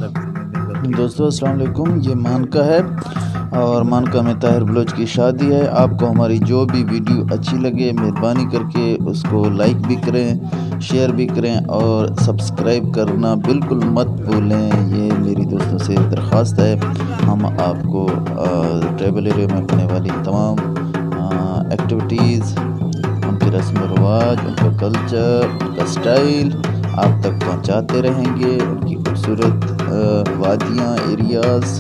दोस्तों अस्सलाम वालेकुम। ये मानका है और मानका में ताहिर बलोच की शादी है। आपको हमारी जो भी वीडियो अच्छी लगे मेहरबानी करके उसको लाइक भी करें, शेयर भी करें और सब्सक्राइब करना बिल्कुल मत भूलें। ये मेरी दोस्तों से दरख्वास्त है। हम आपको ट्रैवल एरिया में होने वाली तमाम एक्टिविटीज़, उनके रस्म रवाज, उनका कल्चर, उनका स्टाइल आप तक पहुंचाते रहेंगे। उनकी खूबसूरत वादियाँ, एरियाज़,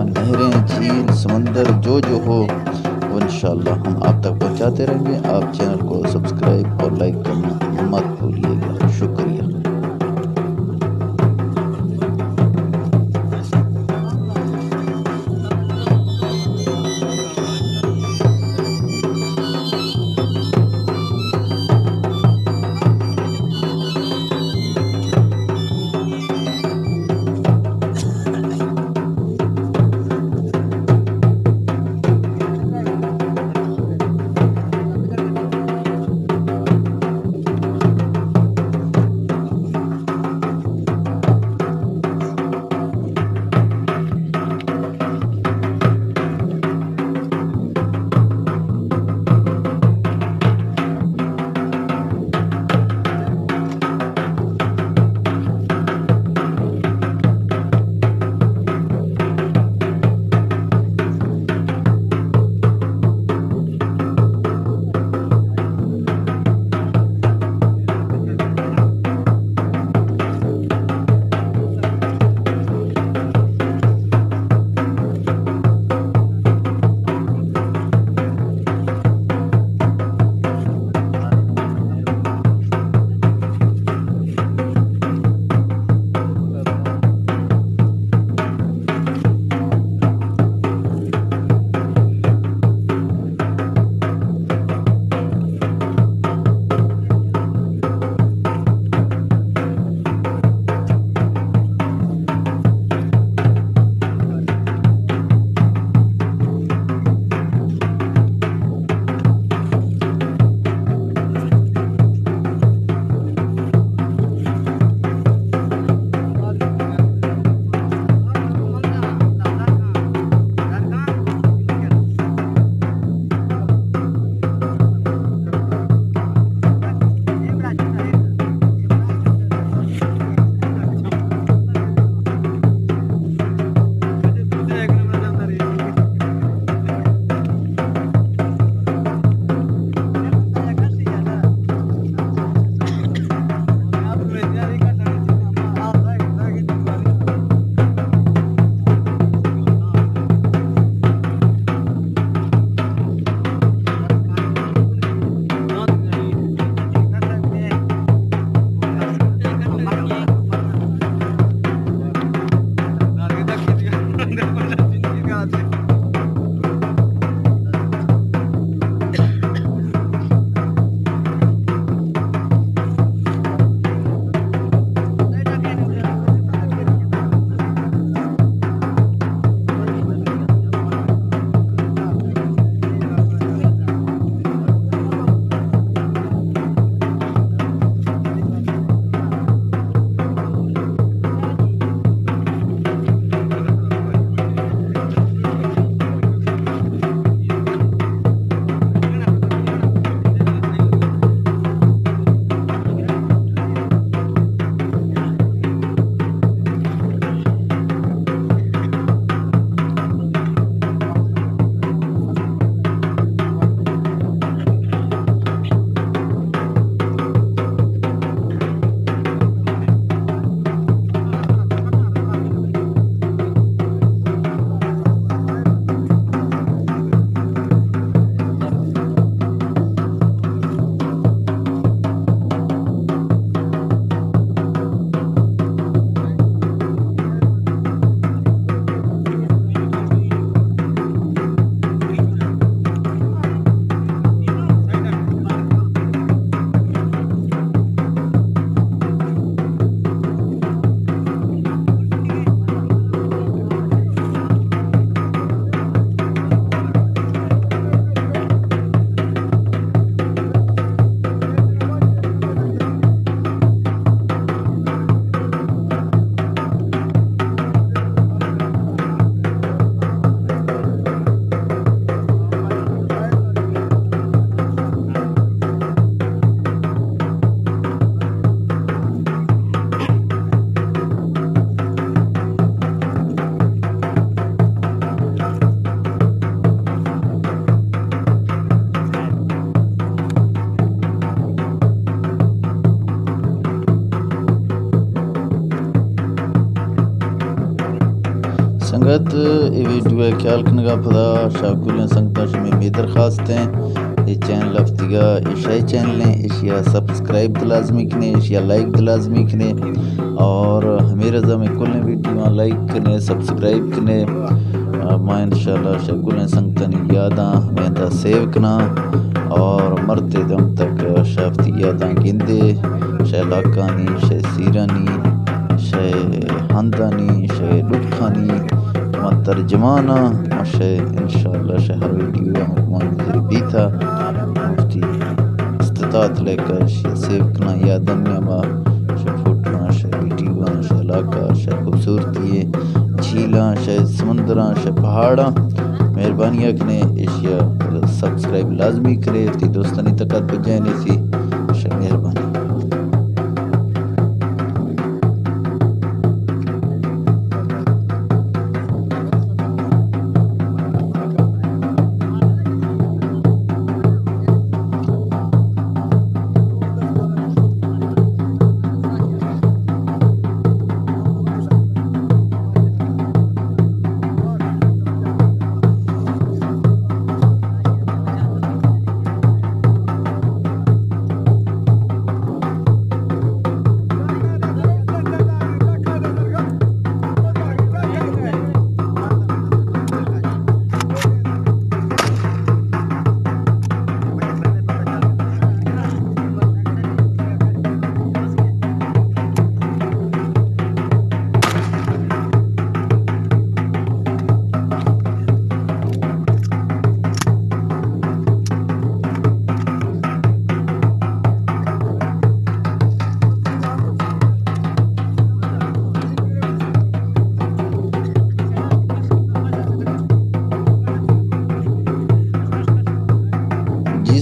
नहरें, झील, समंदर जो हो वो इंशाल्लाह हम आप तक पहुंचाते रहेंगे। आप चैनल को सब्सक्राइब और लाइक करना मत भूलिएगा। शुक्रिया। संगत वीडियो ख्याल कनगा फदा शाकुल संगत में मेरी दरखास्त हैं ये चैनल हफ्तिगा एशियाई चैनल हैं एशिया सब्सक्राइब लाजमी कने एशिया लाइक लाजमी कने और हमें रजा में कुल वीडियो लाइक कने सब्सक्राइब कने मां इंशाल्लाह शाकुल संगत यादा में दा सेव कना और मरते दम तक शाफ्ती यादा गिंदे शे लाकानी शे सीरानी शे हंदानी शे लुत्फानी तर्जमाना शे इंशाल्लाह शे हर वीडियो मंजर बीता मुफ्ती इस्तात लेकर शे सेव कना यादन मा शे फोटो शे वीडियो शे इलाका शे खूबसूरती झीला शे समुंदरा शे पहाड़ा मेहरबानी कने एशिया सब्सक्राइब लाजमी करे ती दोस्तानी तक पहुंचाने सी शे मेहरबानी।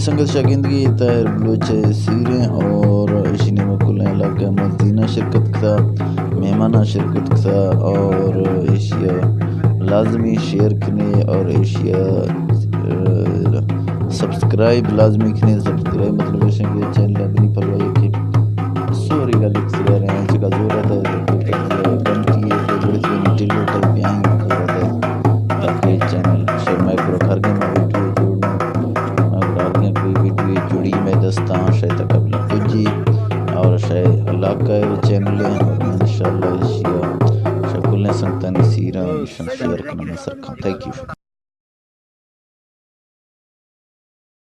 संगत शागिंदगी ताहिर बलोच सीरें और इशनी मकुल इलाका मदीना शिरकत का मेहमाना शिरकत का और एशिया लाजमी शेयर कने और एशिया सब्सक्राइब लाजमी कने सब्सक्राइब मतलब ऐसे कि चैनल अपनी परवाह की सॉरी गालिक से रहे हैं जगह जरूरत है घंटी है तो बड़ी सी टिलो टाइप पे आई ताकि चैनल शेयर माइक्रो घर के जुड़ी में दस्तां शे तकबला पुजी और शे अल्लाह का चैनल है और इंशाल्लाह एशिया शकुल ने संगतन सीरा शेयर करना सर थैंक यू।